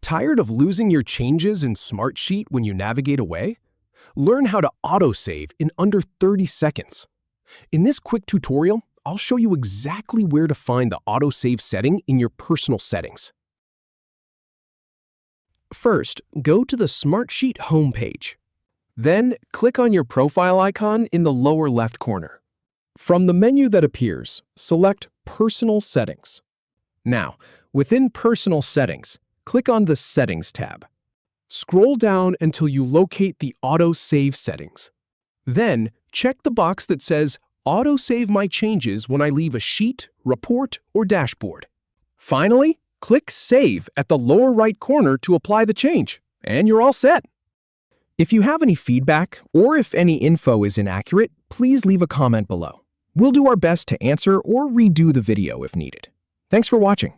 Tired of losing your changes in Smartsheet when you navigate away? Learn how to autosave in under 30 seconds. In this quick tutorial, I'll show you exactly where to find the autosave setting in your personal settings. First, go to the Smartsheet homepage. Then, click on your profile icon in the lower left corner. From the menu that appears, select Personal Settings. Now, within Personal Settings, click on the Settings tab. Scroll down until you locate the Auto Save settings. Then, check the box that says Auto Save my changes when I leave a sheet, report, or dashboard. Finally, click Save at the lower right corner to apply the change, and you're all set. If you have any feedback or if any info is inaccurate, please leave a comment below. We'll do our best to answer or redo the video if needed. Thanks for watching.